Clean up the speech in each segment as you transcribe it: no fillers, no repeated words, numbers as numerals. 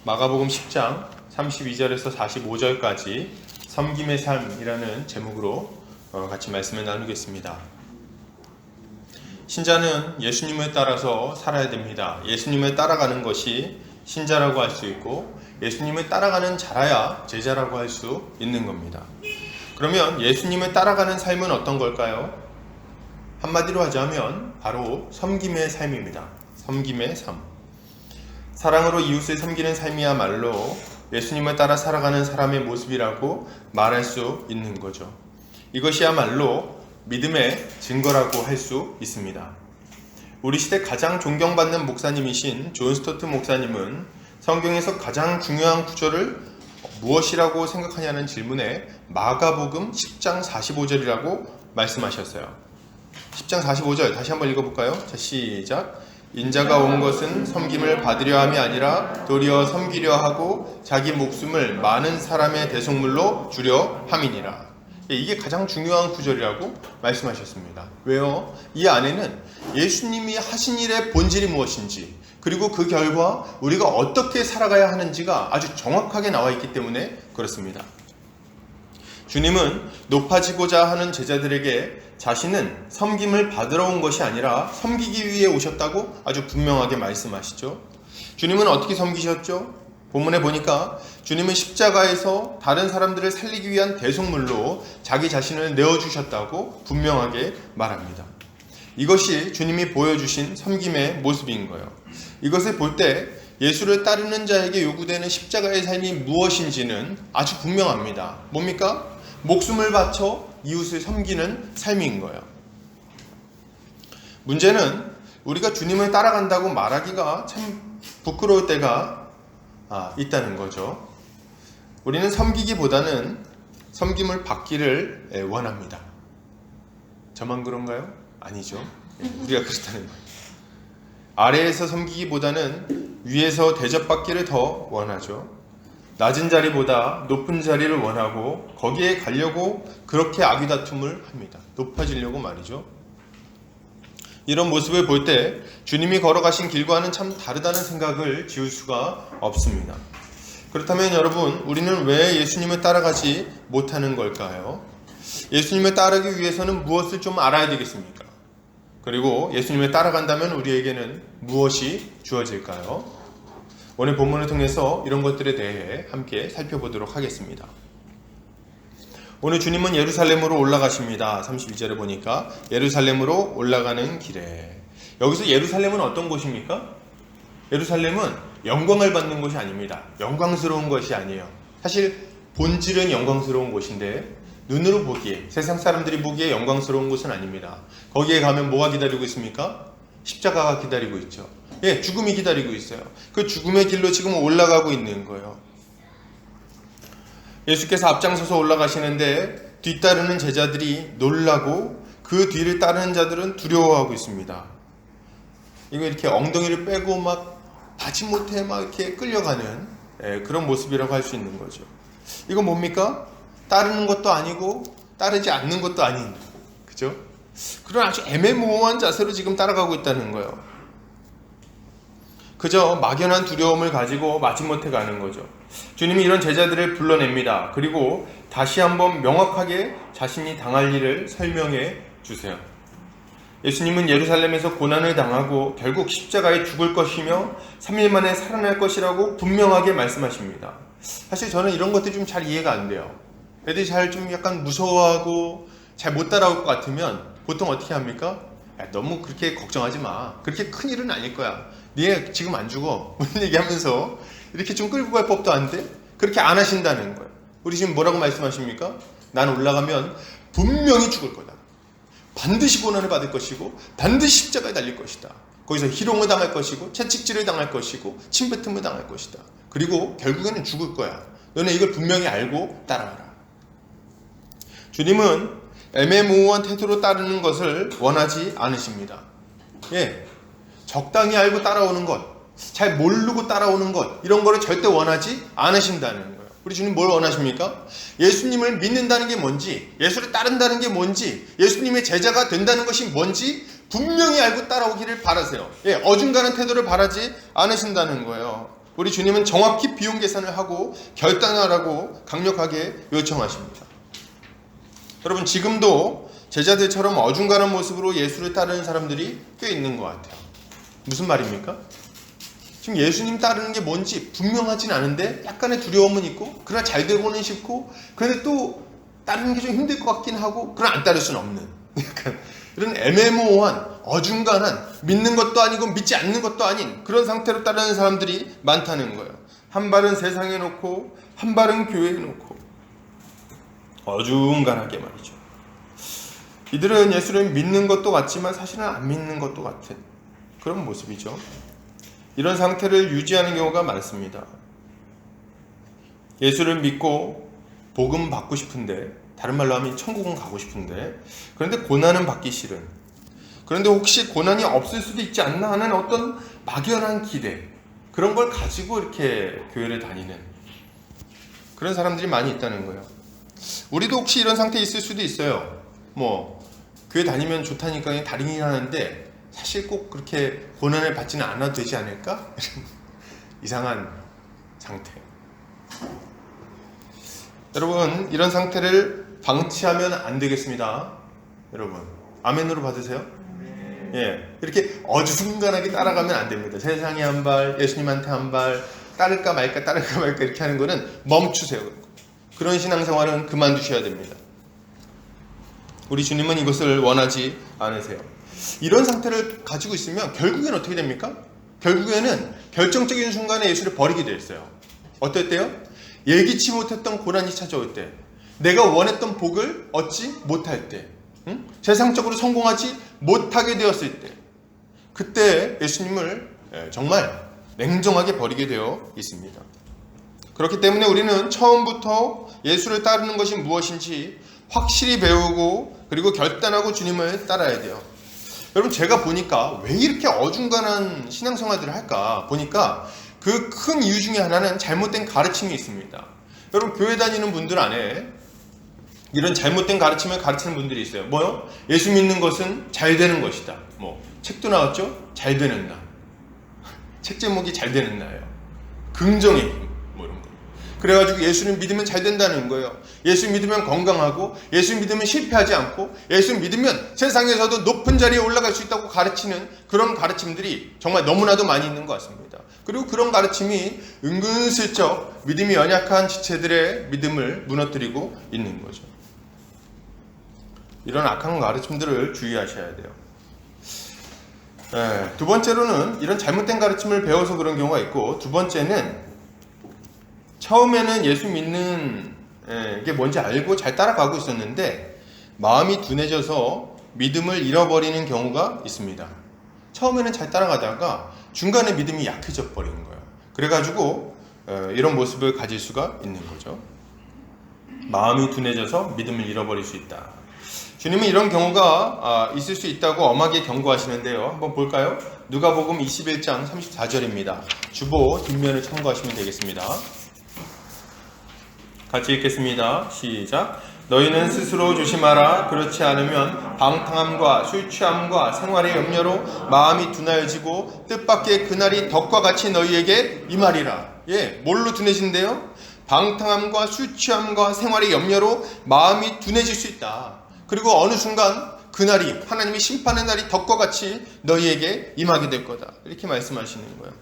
마가복음 10장 32절에서 45절까지 섬김의 삶이라는 제목으로 같이 말씀을 나누겠습니다. 신자는 예수님을 따라서 살아야 됩니다. 예수님을 따라가는 것이 신자라고 할 수 있고 예수님을 따라가는 자라야 제자라고 할 수 있는 겁니다. 그러면 예수님을 따라가는 삶은 어떤 걸까요? 한마디로 하자면 바로 섬김의 삶입니다. 섬김의 삶. 사랑으로 이웃을 섬기는 삶이야말로 예수님을 따라 살아가는 사람의 모습이라고 말할 수 있는 거죠. 이것이야말로 믿음의 증거라고 할 수 있습니다. 우리 시대 가장 존경받는 목사님이신 존 스토트 목사님은 성경에서 가장 중요한 구절을 무엇이라고 생각하냐는 질문에 마가복음 10장 45절이라고 말씀하셨어요. 10장 45절 다시 한번 읽어볼까요? 자, 시작. 인자가 온 것은 섬김을 받으려 함이 아니라 도리어 섬기려 하고 자기 목숨을 많은 사람의 대속물로 주려 함이니라. 이게 가장 중요한 구절이라고 말씀하셨습니다. 왜요? 이 안에는 예수님이 하신 일의 본질이 무엇인지 그리고 그 결과 우리가 어떻게 살아가야 하는지가 아주 정확하게 나와 있기 때문에 그렇습니다. 주님은 높아지고자 하는 제자들에게 자신은 섬김을 받으러 온 것이 아니라 섬기기 위해 오셨다고 아주 분명하게 말씀하시죠. 주님은 어떻게 섬기셨죠? 본문에 보니까 주님은 십자가에서 다른 사람들을 살리기 위한 대속물로 자기 자신을 내어주셨다고 분명하게 말합니다. 이것이 주님이 보여주신 섬김의 모습인 거예요. 이것을 볼 때 예수를 따르는 자에게 요구되는 십자가의 삶이 무엇인지는 아주 분명합니다. 뭡니까? 목숨을 바쳐 이웃을 섬기는 삶인 거예요. 문제는 우리가 주님을 따라간다고 말하기가 참 부끄러울 때가 있다는 거죠. 우리는 섬기기보다는 섬김을 받기를 원합니다. 저만 그런가요? 아니죠. 우리가 그렇다는 거예요. 아래에서 섬기기보다는 위에서 대접받기를 더 원하죠. 낮은 자리보다 높은 자리를 원하고 거기에 가려고 그렇게 아귀다툼을 합니다. 높아지려고 말이죠. 이런 모습을 볼 때 주님이 걸어가신 길과는 참 다르다는 생각을 지울 수가 없습니다. 그렇다면 여러분, 우리는 왜 예수님을 따라가지 못하는 걸까요? 예수님을 따르기 위해서는 무엇을 좀 알아야 되겠습니까? 그리고 예수님을 따라간다면 우리에게는 무엇이 주어질까요? 오늘 본문을 통해서 이런 것들에 대해 함께 살펴보도록 하겠습니다. 오늘 주님은 예루살렘으로 올라가십니다. 31절에 보니까 예루살렘으로 올라가는 길에. 여기서 예루살렘은 어떤 곳입니까? 예루살렘은 영광을 받는 곳이 아닙니다. 영광스러운 것이 아니에요. 사실 본질은 영광스러운 곳인데 눈으로 보기에, 세상 사람들이 보기에 영광스러운 곳은 아닙니다. 거기에 가면 뭐가 기다리고 있습니까? 십자가가 기다리고 있죠. 예, 죽음이 기다리고 있어요. 그 죽음의 길로 지금 올라가고 있는 거예요. 예수께서 앞장서서 올라가시는데 뒤따르는 제자들이 놀라고 그 뒤를 따르는 자들은 두려워하고 있습니다. 이거 이렇게 엉덩이를 빼고 막 마지못해 막 이렇게 끌려가는 그런 모습이라고 할 수 있는 거죠. 이건 뭡니까? 따르는 것도 아니고 따르지 않는 것도 아닌, 그죠? 그런 아주 애매모호한 자세로 지금 따라가고 있다는 거예요. 그저 막연한 두려움을 가지고 마지못해 가는 거죠. 주님이 이런 제자들을 불러냅니다. 그리고 다시 한번 명확하게 자신이 당할 일을 설명해 주세요. 예수님은 예루살렘에서 고난을 당하고 결국 십자가에 죽을 것이며 3일 만에 살아날 것이라고 분명하게 말씀하십니다. 사실 저는 이런 것들이 좀 잘 이해가 안 돼요. 애들이 잘 좀 약간 무서워하고 잘 못 따라올 것 같으면 보통 어떻게 합니까? 야, 너무 그렇게 걱정하지 마. 그렇게 큰 일은 아닐 거야. 네 지금 안 죽어. 무슨 얘기하면서 이렇게 좀 끌고 갈 법도 안 돼? 그렇게 안 하신다는 거예요. 우리 지금 뭐라고 말씀하십니까? 난 올라가면 분명히 죽을 거다. 반드시 고난을 받을 것이고 반드시 십자가에 달릴 것이다. 거기서 희롱을 당할 것이고 채찍질을 당할 것이고 침뱉음을 당할 것이다. 그리고 결국에는 죽을 거야. 너네 이걸 분명히 알고 따라와라. 주님은 애매모호한 태도로 따르는 것을 원하지 않으십니다. 예, 적당히 알고 따라오는 것, 잘 모르고 따라오는 것, 이런 거를 절대 원하지 않으신다는 거예요. 우리 주님 뭘 원하십니까? 예수님을 믿는다는 게 뭔지, 예수를 따른다는 게 뭔지, 예수님의 제자가 된다는 것이 뭔지 분명히 알고 따라오기를 바라세요. 예, 어중간한 태도를 바라지 않으신다는 거예요. 우리 주님은 정확히 비용 계산을 하고 결단하라고 강력하게 요청하십니다. 여러분, 지금도 제자들처럼 어중간한 모습으로 예수를 따르는 사람들이 꽤 있는 것 같아요. 무슨 말입니까? 지금 예수님 따르는 게 뭔지 분명하진 않은데 약간의 두려움은 있고, 그러나 잘 되고는 싶고, 그런데 또 따르는 게 좀 힘들 것 같긴 하고, 그러나 안 따를 수는 없는, 약간 이런 애매모호한, 어중간한, 믿는 것도 아니고 믿지 않는 것도 아닌 그런 상태로 따르는 사람들이 많다는 거예요. 한 발은 세상에 놓고 한 발은 교회에 놓고 어중간하게 말이죠. 이들은 예수를 믿는 것도 같지만 사실은 안 믿는 것도 같은 그런 모습이죠. 이런 상태를 유지하는 경우가 많습니다. 예수를 믿고 복음 받고 싶은데, 다른 말로 하면 천국은 가고 싶은데, 그런데 고난은 받기 싫은, 그런데 혹시 고난이 없을 수도 있지 않나 하는 어떤 막연한 기대, 그런 걸 가지고 이렇게 교회를 다니는 그런 사람들이 많이 있다는 거예요. 우리도 혹시 이런 상태에 있을 수도 있어요. 교회 다니면 좋다니까 그냥 다니긴 하는데 사실 꼭 그렇게 고난을 받지는 않아도 되지 않을까? 이상한 상태. 여러분, 이런 상태를 방치하면 안 되겠습니다. 여러분, 아멘으로 받으세요? 이렇게 어중간하게 따라가면 안 됩니다. 세상에 한 발, 예수님한테 한 발, 따를까 말까 이렇게 하는 거는 멈추세요. 그런 신앙생활은 그만두셔야 됩니다. 우리 주님은 이것을 원하지 않으세요. 이런 상태를 가지고 있으면 결국엔 어떻게 됩니까? 결국에는 결정적인 순간에 예수를 버리게 됐어요. 어떨 때요? 예기치 못했던 고난이 찾아올 때, 내가 원했던 복을 얻지 못할 때, 세상적으로 성공하지 못하게 되었을 때, 그때 예수님을 정말 냉정하게 버리게 되어 있습니다. 그렇기 때문에 우리는 처음부터 예수를 따르는 것이 무엇인지 확실히 배우고, 그리고 결단하고 주님을 따라야 돼요. 여러분, 제가 보니까 왜 이렇게 어중간한 신앙생활들을 할까 보니까 그 큰 이유 중에 하나는 잘못된 가르침이 있습니다. 여러분, 교회 다니는 분들 안에 이런 잘못된 가르침을 가르치는 분들이 있어요. 뭐요? 예수 믿는 것은 잘 되는 것이다. 책도 나왔죠? 잘 되는 나. 책 제목이 잘 되는 나예요. 긍정의 힘. 이런 거. 그래가지고 예수를 믿으면 잘 된다는 거예요. 예수 믿으면 건강하고, 예수 믿으면 실패하지 않고, 예수 믿으면 세상에서도 높은 자리에 올라갈 수 있다고 가르치는 그런 가르침들이 정말 너무나도 많이 있는 것 같습니다. 그리고 그런 가르침이 은근슬쩍 믿음이 연약한 지체들의 믿음을 무너뜨리고 있는 거죠. 이런 악한 가르침들을 주의하셔야 돼요. 두 번째로는 이런 잘못된 가르침을 배워서 그런 경우가 있고, 두 번째는 처음에는 예수 믿는 게 뭔지 알고 잘 따라가고 있었는데 마음이 둔해져서 믿음을 잃어버리는 경우가 있습니다. 처음에는 잘 따라가다가 중간에 믿음이 약해져 버린 거예요. 그래가지고 이런 모습을 가질 수가 있는 거죠. 마음이 둔해져서 믿음을 잃어버릴 수 있다. 주님은 이런 경우가 있을 수 있다고 엄하게 경고하시는데요. 한번 볼까요? 누가복음 21장 34절입니다. 주보 뒷면을 참고하시면 되겠습니다. 같이 읽겠습니다. 시작. 너희는 스스로 조심하라. 그렇지 않으면 방탕함과 술 취함과 생활의 염려로 마음이 둔하여지고 뜻밖의 그날이 덕과 같이 너희에게 임하리라. 뭘로 둔해진대요? 방탕함과 술 취함과 생활의 염려로 마음이 둔해질 수 있다. 그리고 어느 순간 그날이, 하나님의 심판의 날이 덕과 같이 너희에게 임하게 될 거다. 이렇게 말씀하시는 거예요.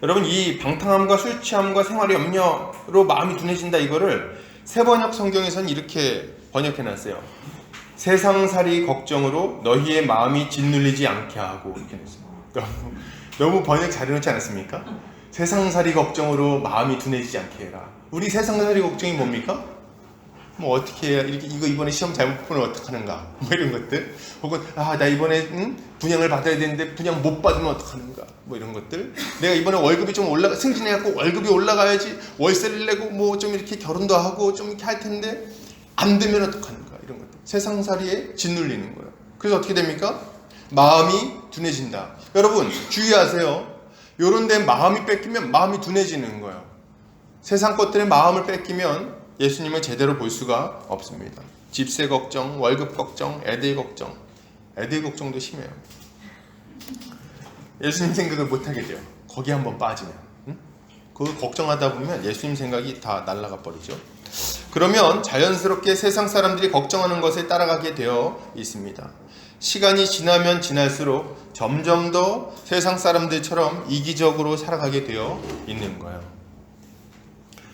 여러분, 이 방탕함과 술 취함과 생활의 염려로 마음이 둔해진다, 이거를 새번역 성경에서는 이렇게 번역해놨어요. 세상살이 걱정으로 너희의 마음이 짓눌리지 않게 하고, 이렇게 했어요. 너무 번역 잘해놓지 않았습니까? 세상살이 걱정으로 마음이 둔해지지 않게 해라. 우리 세상살이 걱정이 뭡니까? 어떻게 해야, 이거 이번에 시험 잘못 보면 어떡하는가, 이런 것들. 혹은 나 이번에 분양을 받아야 되는데 분양 못 받으면 어떡하는가, 이런 것들. 내가 이번에 월급이 좀 승진해갖고 월급이 올라가야지 월세를 내고 좀 이렇게 결혼도 하고 좀 이렇게 할 텐데 안 되면 어떡하는가, 이런 것들. 세상살이에 짓눌리는 거예요. 그래서 어떻게 됩니까? 마음이 둔해진다. 여러분, 주의하세요. 요런 데 마음이 뺏기면 마음이 둔해지는 거예요. 세상 것들에 마음을 뺏기면 예수님을 제대로 볼 수가 없습니다. 집세 걱정, 월급 걱정, 애들 걱정. 애들 걱정도 심해요. 예수님 생각을 못하게 돼요. 거기 한번 빠지면, 그거 걱정하다 보면 예수님 생각이 다 날아가 버리죠. 그러면 자연스럽게 세상 사람들이 걱정하는 것에 따라가게 되어 있습니다. 시간이 지나면 지날수록 점점 더 세상 사람들처럼 이기적으로 살아가게 되어 있는 거예요.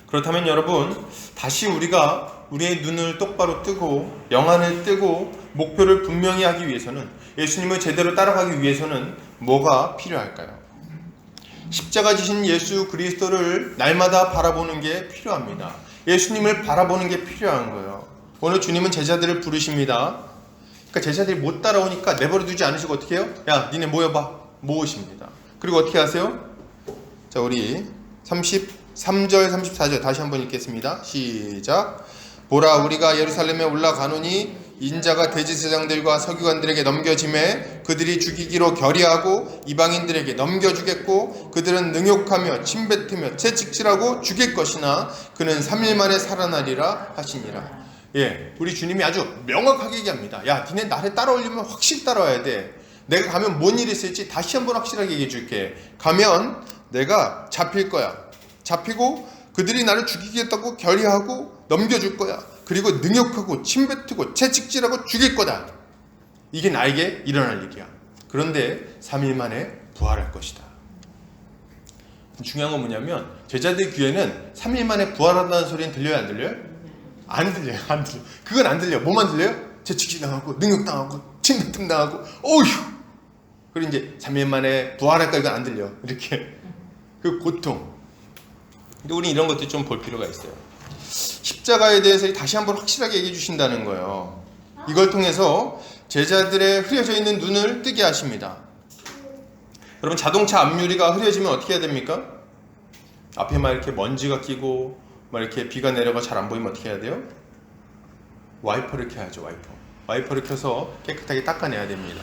그렇다면 여러분, 다시 우리가 우리의 눈을 똑바로 뜨고 영안을 뜨고 목표를 분명히 하기 위해서는, 예수님을 제대로 따라가기 위해서는 뭐가 필요할까요? 십자가 지신 예수 그리스도를 날마다 바라보는 게 필요합니다. 예수님을 바라보는 게 필요한 거예요. 오늘 주님은 제자들을 부르십니다. 그러니까 제자들이 못 따라오니까 내버려 두지 않으시고 어떻게 해요? 야, 니네 모여봐. 모으십니다. 그리고 어떻게 하세요? 자, 우리 33절 34절 다시 한번 읽겠습니다. 시작. 보라, 우리가 예루살렘에 올라가노니 인자가 대제사장들과 서기관들에게 넘겨짐에 그들이 죽이기로 결의하고 이방인들에게 넘겨주겠고 그들은 능욕하며 침뱉으며 채찍질하고 죽일 것이나 그는 3일 만에 살아나리라 하시니라. 예, 우리 주님이 아주 명확하게 얘기합니다. 야, 니네 나를 따라오려면 확실히 따라와야 돼. 내가 가면 뭔 일이 있을지 다시 한번 확실하게 얘기해 줄게. 가면 내가 잡힐 거야. 잡히고 그들이 나를 죽이겠다고 결의하고 넘겨줄 거야. 그리고 능욕하고 침뱉고 채찍질하고 죽일 거다. 이게 나에게 일어날 일이야. 그런데 3일 만에 부활할 것이다. 중요한 건 뭐냐면 제자들 귀에는 3일 만에 부활한다는 소리는 들려요, 안 들려요? 안 들려요, 안 들려. 그건 안 들려. 뭐만 들려요? 채찍질 당하고 능욕당하고 침뱉음 당하고 어휴. 그리고 이제 3일 만에 부활할까, 이건 안 들려. 이렇게 그 고통. 근데 우리 이런 것들 좀 볼 필요가 있어요. 십자가에 대해서 다시 한번 확실하게 얘기해 주신다는 거예요. 이걸 통해서 제자들의 흐려져 있는 눈을 뜨게 하십니다. 여러분, 자동차 앞유리가 흐려지면 어떻게 해야 됩니까? 앞에 막 이렇게 먼지가 끼고 막 이렇게 비가 내려가 잘 안 보이면 어떻게 해야 돼요? 와이퍼를 켜야죠. 와이퍼를 켜서 깨끗하게 닦아내야 됩니다.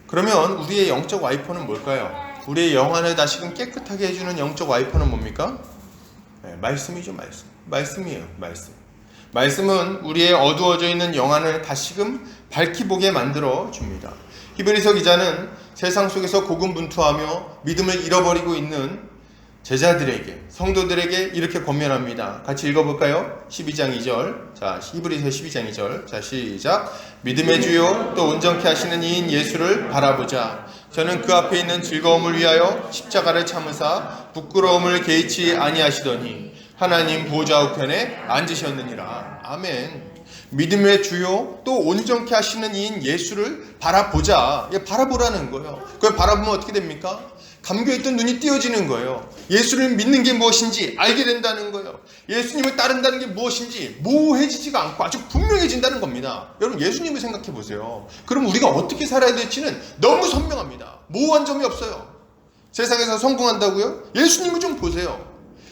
그러면 우리의 영적 와이퍼는 뭘까요? 우리의 영안을 다시금 깨끗하게 해주는 영적 와이퍼는 뭡니까? 네, 말씀이죠. 말씀이에요. 말씀은 우리의 어두워져 있는 영안을 다시금 밝히 보게 만들어 줍니다. 히브리서 기자는 세상 속에서 고군분투하며 믿음을 잃어버리고 있는 제자들에게, 성도들에게 이렇게 권면합니다. 같이 읽어볼까요? 12장 2절. 자, 히브리서 12장 2절. 자, 시작. 믿음의 주요 또 온전케 하시는 이인 예수를 바라보자. 저는 그 앞에 있는 즐거움을 위하여 십자가를 참으사 부끄러움을 개의치 아니하시더니 하나님 보좌 우편에 앉으셨느니라. 아멘. 믿음의 주요 또 온전케 하시는 이인 예수를 바라보자. 바라보라는 거예요. 그걸 바라보면 어떻게 됩니까? 감겨있던 눈이 띄어지는 거예요. 예수를 믿는 게 무엇인지 알게 된다는 거예요. 예수님을 따른다는 게 무엇인지 모호해지지가 않고 아주 분명해진다는 겁니다. 여러분, 예수님을 생각해 보세요. 그럼 우리가 어떻게 살아야 될지는 너무 선명합니다. 모호한 점이 없어요. 세상에서 성공한다고요? 예수님을 좀 보세요.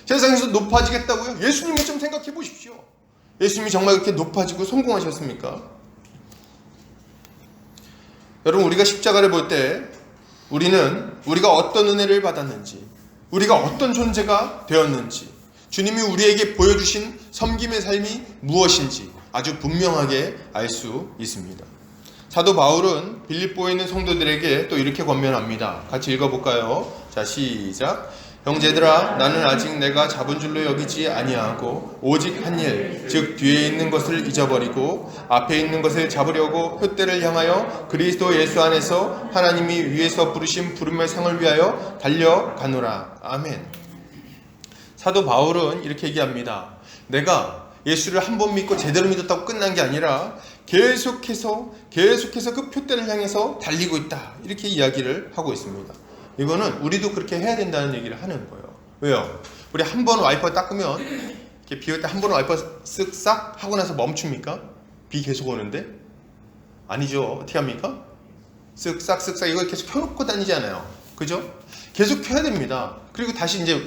세상에서 높아지겠다고요? 예수님을 좀 생각해 보십시오. 예수님이 정말 그렇게 높아지고 성공하셨습니까? 여러분, 우리가 십자가를 볼 때 우리는 우리가 어떤 은혜를 받았는지, 우리가 어떤 존재가 되었는지, 주님이 우리에게 보여주신 섬김의 삶이 무엇인지 아주 분명하게 알 수 있습니다. 사도 바울은 빌립보에 있는 성도들에게 또 이렇게 권면합니다. 같이 읽어볼까요? 자, 시작. 형제들아, 나는 아직 내가 잡은 줄로 여기지 아니하고 오직 한 일, 즉 뒤에 있는 것을 잊어버리고 앞에 있는 것을 잡으려고 표대를 향하여 그리스도 예수 안에서 하나님이 위에서 부르신 부름의 상을 위하여 달려가노라. 아멘. 사도 바울은 이렇게 얘기합니다. 내가 예수를 한 번 믿고 제대로 믿었다고 끝난 게 아니라 계속해서 그 표대를 향해서 달리고 있다. 이렇게 이야기를 하고 있습니다. 이거는 우리도 그렇게 해야 된다는 얘기를 하는 거예요. 왜요? 우리 한 번 와이퍼 닦으면 이렇게 비 올 때 한 번 와이퍼 쓱싹 하고 나서 멈춥니까? 비 계속 오는데? 아니죠. 어떻게 합니까? 쓱싹 이걸 계속 켜놓고 다니잖아요. 그죠? 계속 켜야 됩니다. 그리고 다시 이제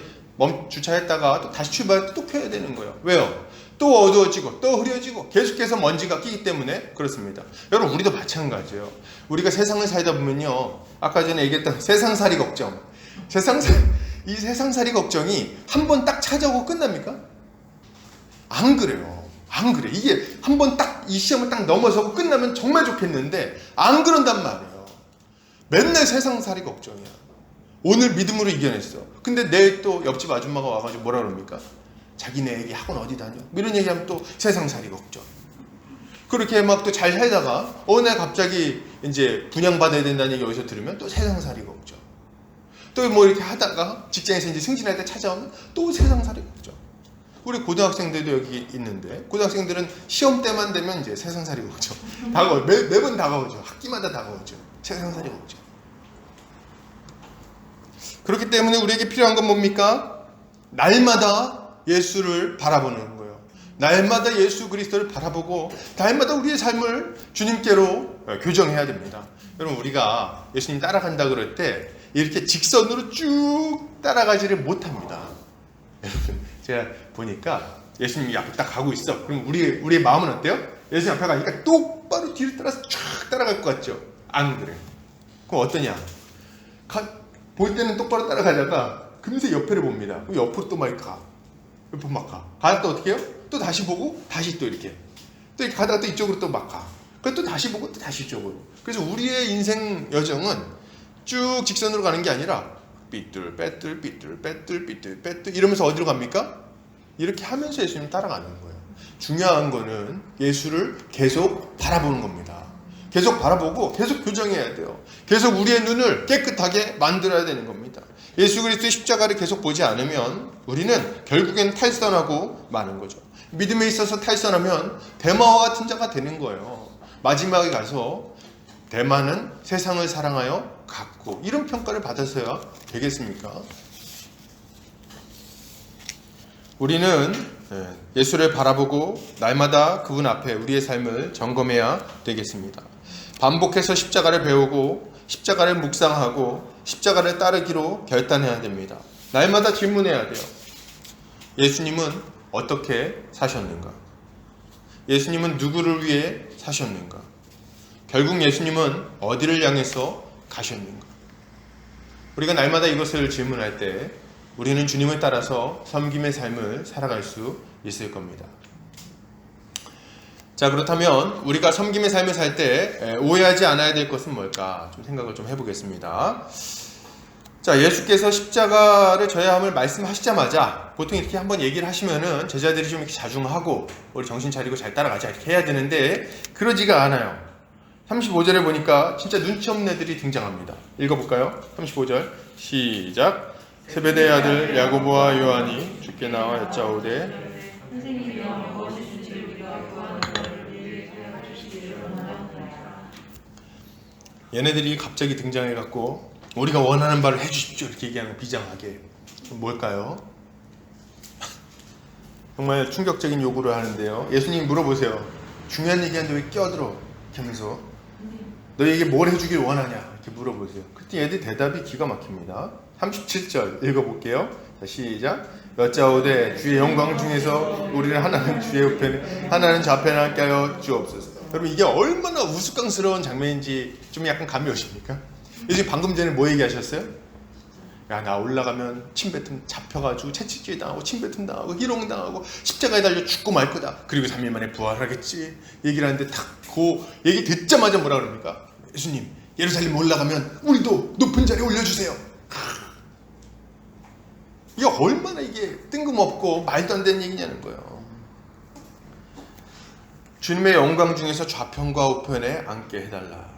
주차했다가 또 다시 출발할 때 또 켜야 되는 거예요. 왜요? 또 어두워지고 또 흐려지고 계속해서 먼지가 끼기 때문에 그렇습니다. 여러분, 우리도 마찬가지예요. 우리가 세상을 살다 보면요, 아까 전에 얘기했던 세상살이 걱정, 이 세상살이 걱정이 한 번 딱 찾아오고 끝납니까? 안 그래요. 이게 한 번 딱 이 시험을 딱 넘어서고 끝나면 정말 좋겠는데 안 그런단 말이에요. 맨날 세상살이 걱정이야. 오늘 믿음으로 이겨냈어. 근데 내일 또 옆집 아줌마가 와가지고 뭐라 그럽니까? 자기네 애기 학원 어디 다녀? 이런 얘기하면 또 세상살이 걱정. 그렇게 막 또 잘 살다가 어느 날 갑자기 이제 분양받아야 된다는 얘기 어디서 들으면 또 세상살이 걱정. 또 뭐 이렇게 하다가 직장에서 이제 승진할 때 찾아오면 또 세상살이 걱정. 우리 고등학생들도 여기 있는데 고등학생들은 시험 때만 되면 이제 세상살이 걱정. 다가오 매번 다가오죠. 학기마다 다가오죠. 세상살이 걱정. 그렇기 때문에 우리에게 필요한 건 뭡니까? 날마다 예수를 바라보는 거예요. 날마다 예수 그리스도를 바라보고 날마다 우리의 삶을 주님께로 교정해야 됩니다. 여러분 우리가 예수님 따라간다 그럴 때 이렇게 직선으로 쭉 따라가지를 못합니다. 여러분 제가 보니까 예수님이 앞에 딱 가고 있어. 그럼 우리의 마음은 어때요? 예수님 앞에 가니까 똑바로 뒤를 따라서 쫙 따라갈 것 같죠? 안 그래. 그럼 어떠냐? 볼 때는 똑바로 따라가다가 금세 옆에를 봅니다. 그럼 옆으로 또 막 가. 옆으로 막 가. 가다 또 어떻게 해요? 또 다시 보고 다시 또 이렇게. 또 이렇게 가다가 또 이쪽으로 또 막 가. 그럼 또 다시 보고 또 다시 이쪽으로. 그래서 우리의 인생 여정은 쭉 직선으로 가는 게 아니라 삐뚤 빼뚤 삐뚤 빼뚤 삐뚤 빼뚤 이러면서 어디로 갑니까? 이렇게 하면서 예수님 따라가는 거예요. 중요한 거는 예수를 계속 바라보는 겁니다. 계속 바라보고 계속 교정해야 돼요. 계속 우리의 눈을 깨끗하게 만들어야 되는 겁니다. 예수 그리스도의 십자가를 계속 보지 않으면 우리는 결국엔 탈선하고 마는 거죠. 믿음에 있어서 탈선하면 대마와 같은 자가 되는 거예요. 마지막에 가서 대마는 세상을 사랑하여 갔고 이런 평가를 받아서야 되겠습니까? 우리는 예수를 바라보고 날마다 그분 앞에 우리의 삶을 점검해야 되겠습니다. 반복해서 십자가를 배우고 십자가를 묵상하고 십자가를 따르기로 결단해야 됩니다. 날마다 질문해야 돼요. 예수님은 어떻게 사셨는가? 예수님은 누구를 위해 사셨는가? 결국 예수님은 어디를 향해서 가셨는가? 우리가 날마다 이것을 질문할 때 우리는 주님을 따라서 섬김의 삶을 살아갈 수 있을 겁니다. 자, 그렇다면 우리가 섬김의 삶을 살 때 오해하지 않아야 될 것은 뭘까? 좀 생각을 좀 해보겠습니다. 자, 예수께서 십자가를 져야 함을 말씀하시자마자 보통 이렇게 한번 얘기를 하시면은 제자들이 좀 이렇게 자중하고 우리 정신 차리고 잘 따라가자 이렇게 해야 되는데 그러지가 않아요. 35절에 보니까 진짜 눈치 없는 애들이 등장합니다. 읽어볼까요? 35절 시작. 세베대의 아들 야고보와 요한이 주께 나와 여짜오되 얘네들이 갑자기 등장해갖고 우리가 원하는 바를 해주십시오 이렇게 얘기하는 비장하게 뭘까요? 정말 충격적인 요구를 하는데요. 예수님 물어보세요. 중요한 얘기하는데 왜 끼어들어? 이렇게 하면서 너에게 뭘 해주길 원하냐? 이렇게 물어보세요. 그때 얘들 대답이 기가 막힙니다. 37절 읽어볼게요. 자, 시작. 여짜오되 주의 영광 중에서 우리는 하나는 주의 우편에 하나는 좌편에 함께 하여 주옵소서. 여러분 이게 얼마나 우스꽝스러운 장면인지 좀 약간 감이 오십니까? 요즘 방금 전에 뭐 얘기하셨어요? 야, 나 올라가면 침뱉음 잡혀가지고 채찍질 당하고 침뱉음 당하고 희롱 당하고 십자가에 달려 죽고 말 거다. 그리고 3일 만에 부활하겠지. 얘기를 하는데 딱 그 얘기 듣자마자 뭐라 그럽니까? 예수님 예루살렘 올라가면 우리도 높은 자리에 올려주세요. 이게 얼마나 이게 뜬금없고 말도 안 되는 얘기냐는 거예요. 주님의 영광 중에서 좌편과 우편에 앉게 해달라.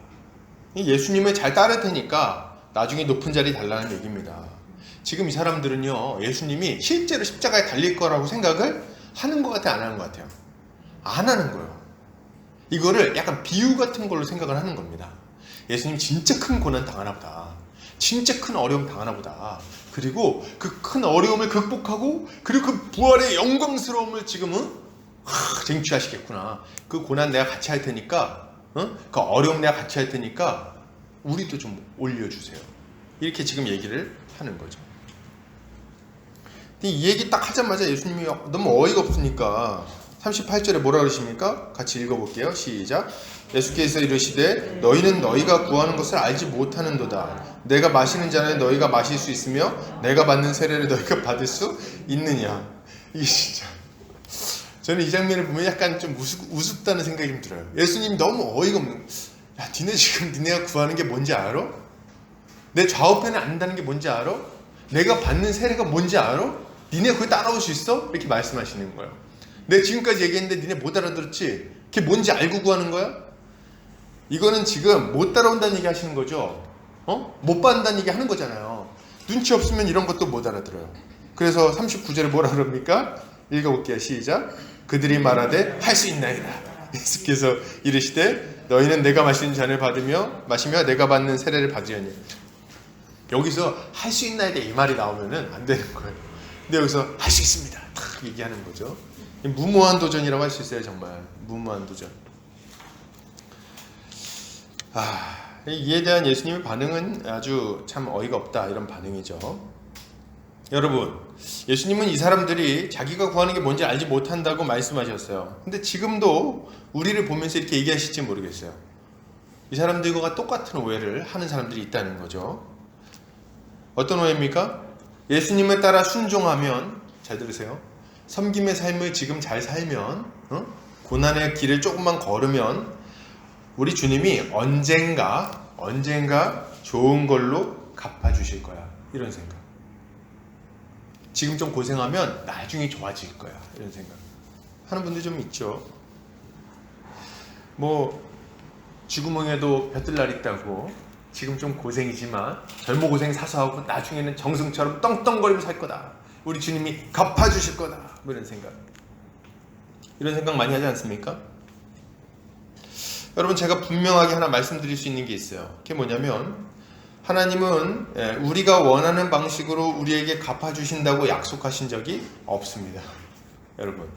예수님을 잘 따를 테니까 나중에 높은 자리 달라는 얘기입니다. 지금 이 사람들은요 예수님이 실제로 십자가에 달릴 거라고 생각을 하는 것 같아요? 안 하는 것 같아요? 안 하는 거예요. 이거를 약간 비유 같은 걸로 생각을 하는 겁니다. 예수님 진짜 큰 고난 당하나 보다. 진짜 큰 어려움 당하나 보다. 그리고 그 큰 어려움을 극복하고 그리고 그 부활의 영광스러움을 지금은 쟁취하시겠구나. 그 고난 내가 같이 할 테니까 그 어려움 내가 같이 할 테니까 우리도 좀 올려주세요. 이렇게 지금 얘기를 하는 거죠. 이 얘기 딱 하자마자 예수님이 너무 어이가 없으니까 38절에 뭐라 그러십니까? 같이 읽어볼게요. 시작. 예수께서 이르시되 너희는 너희가 구하는 것을 알지 못하는도다. 내가 마시는 잔을 너희가 마실 수 있으며 내가 받는 세례를 너희가 받을 수 있느냐. 이게 진짜 저는 이 장면을 보면 약간 좀 우습다는 생각이 좀 들어요. 예수님 너무 어이가 없는. 야, 니네 지금 니네가 구하는 게 뭔지 알아? 내 좌우편에 앉는다는 게 뭔지 알아? 내가 받는 세례가 뭔지 알아? 니네 그거 따라올 수 있어? 이렇게 말씀하시는 거예요. 내가 지금까지 얘기했는데 니네 못 알아들었지? 그게 뭔지 알고 구하는 거야? 이거는 지금 못 따라온다는 얘기 하시는 거죠? 못 받는다는 얘기 하는 거잖아요. 눈치 없으면 이런 것도 못 알아들어요. 그래서 39절에 뭐라 그럽니까? 읽어볼게요. 시작. 그들이 말하되 할 수 있나이다. 예수께서 이르시되 너희는 내가 마시는 잔을 마시며 내가 받는 세례를 받으려니. 여기서 할 수 있나이다 이 말이 나오면은 안 되는 거예요. 근데 여기서 할 수 있습니다 탁 얘기하는 거죠. 무모한 도전이라고 할 수 있어요. 정말 무모한 도전. 이에 대한 예수님의 반응은 아주 참 어이가 없다 이런 반응이죠. 여러분, 예수님은 이 사람들이 자기가 구하는 게 뭔지 알지 못한다고 말씀하셨어요. 근데 지금도 우리를 보면서 이렇게 얘기하실지 모르겠어요. 이 사람들과 똑같은 오해를 하는 사람들이 있다는 거죠. 어떤 오해입니까? 예수님을 따라 순종하면, 잘 들으세요, 섬김의 삶을 지금 잘 살면, 고난의 길을 조금만 걸으면 우리 주님이 언젠가 좋은 걸로 갚아주실 거야. 이런 생각. 지금 좀 고생하면 나중에 좋아질 거야. 이런 생각 하는 분들 좀 있죠. 쥐구멍에도 벼뜰날 있다고 지금 좀 고생이지만 젊어 고생 사서하고 나중에는 정승처럼 떵떵거리며 살 거다. 우리 주님이 갚아주실 거다. 이런 생각 많이 하지 않습니까? 여러분, 제가 분명하게 하나 말씀드릴 수 있는 게 있어요. 그게 뭐냐면 하나님은 우리가 원하는 방식으로 우리에게 갚아주신다고 약속하신 적이 없습니다. 여러분,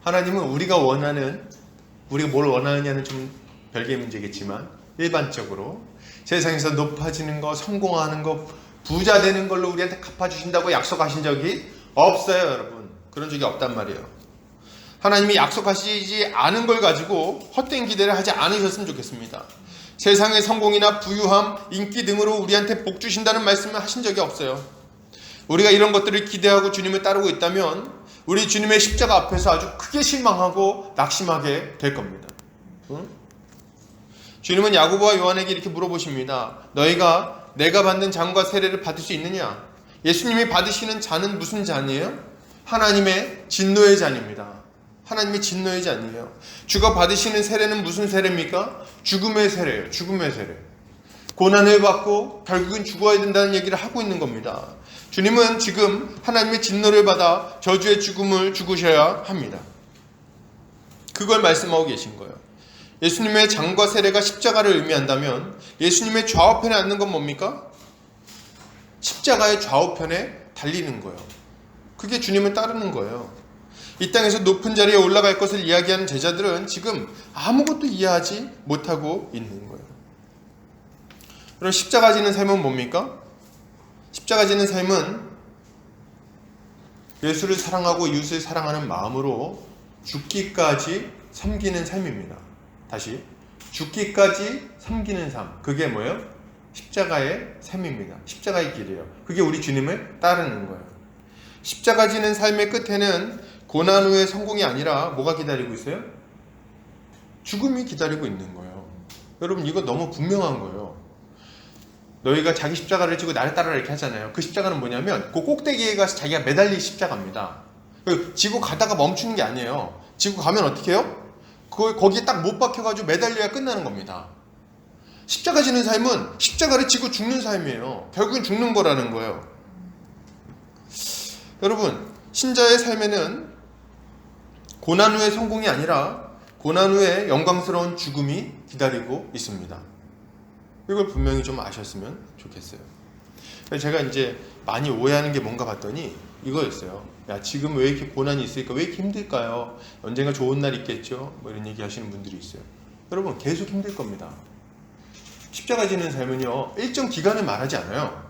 하나님은 우리가 뭘 원하느냐는 좀 별개의 문제겠지만 일반적으로 세상에서 높아지는 거, 성공하는 거, 부자 되는 걸로 우리한테 갚아주신다고 약속하신 적이 없어요. 여러분, 그런 적이 없단 말이에요. 하나님이 약속하시지 않은 걸 가지고 헛된 기대를 하지 않으셨으면 좋겠습니다. 세상의 성공이나 부유함, 인기 등으로 우리한테 복 주신다는 말씀을 하신 적이 없어요. 우리가 이런 것들을 기대하고 주님을 따르고 있다면 우리 주님의 십자가 앞에서 아주 크게 실망하고 낙심하게 될 겁니다. 주님은 야고보와 요한에게 이렇게 물어보십니다. 너희가 내가 받는 잔과 세례를 받을 수 있느냐? 예수님이 받으시는 잔은 무슨 잔이에요? 하나님의 진노의 잔입니다. 하나님의 진노의 잔이에요. 주가 받으시는 세례는 무슨 세례입니까? 죽음의 세례예요. 죽음의 세례. 고난을 받고 결국은 죽어야 된다는 얘기를 하고 있는 겁니다. 주님은 지금 하나님의 진노를 받아 저주의 죽음을 죽으셔야 합니다. 그걸 말씀하고 계신 거예요. 예수님의 잔과 세례가 십자가를 의미한다면 예수님의 좌우편에 앉는 건 뭡니까? 십자가의 좌우편에 달리는 거예요. 그게 주님을 따르는 거예요. 이 땅에서 높은 자리에 올라갈 것을 이야기하는 제자들은 지금 아무것도 이해하지 못하고 있는 거예요. 그럼 십자가 지는 삶은 뭡니까? 십자가 지는 삶은 예수를 사랑하고 이웃을 사랑하는 마음으로 죽기까지 섬기는 삶입니다. 다시, 죽기까지 섬기는 삶. 그게 뭐예요? 십자가의 삶입니다. 십자가의 길이에요. 그게 우리 주님을 따르는 거예요. 십자가 지는 삶의 끝에는 고난 후의 성공이 아니라 뭐가 기다리고 있어요? 죽음이 기다리고 있는 거예요. 여러분, 이거 너무 분명한 거예요. 너희가 자기 십자가를 지고 나를 따르라 이렇게 하잖아요. 그 십자가는 뭐냐면 그 꼭대기에 가서 자기가 매달릴 십자가입니다. 지고 가다가 멈추는 게 아니에요. 지고 가면 어떻게 해요? 거기에 딱 못 박혀가지고 매달려야 끝나는 겁니다. 십자가 지는 삶은 십자가를 지고 죽는 삶이에요. 결국엔 죽는 거라는 거예요. 여러분, 신자의 삶에는 고난 후의 성공이 아니라 고난 후에 영광스러운 죽음이 기다리고 있습니다. 이걸 분명히 좀 아셨으면 좋겠어요. 제가 이제 많이 오해하는 게 뭔가 봤더니 이거였어요. 야, 지금 왜 이렇게 고난이 있으니까 왜 이렇게 힘들까요? 언젠가 좋은 날 있겠죠? 이런 얘기 하시는 분들이 있어요. 여러분, 계속 힘들 겁니다. 십자가 지는 삶은요, 일정 기간을 말하지 않아요.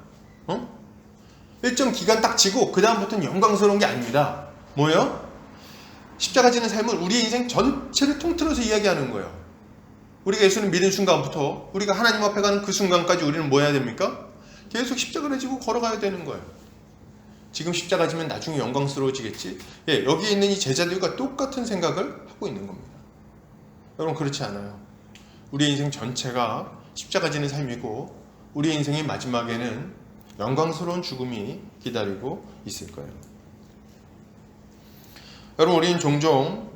일정 기간 딱 지고 그 다음부터는 영광스러운 게 아닙니다. 뭐예요? 십자가 지는 삶은 우리의 인생 전체를 통틀어서 이야기하는 거예요. 우리가 예수를 믿은 순간부터 우리가 하나님 앞에 가는 그 순간까지 우리는 뭐 해야 됩니까? 계속 십자가를 지고 걸어가야 되는 거예요. 지금 십자가 지면 나중에 영광스러워지겠지? 여기 있는 이 제자들과 똑같은 생각을 하고 있는 겁니다. 여러분, 그렇지 않아요. 우리의 인생 전체가 십자가 지는 삶이고 우리 인생의 마지막에는 영광스러운 죽음이 기다리고 있을 거예요. 여러분, 우리는 종종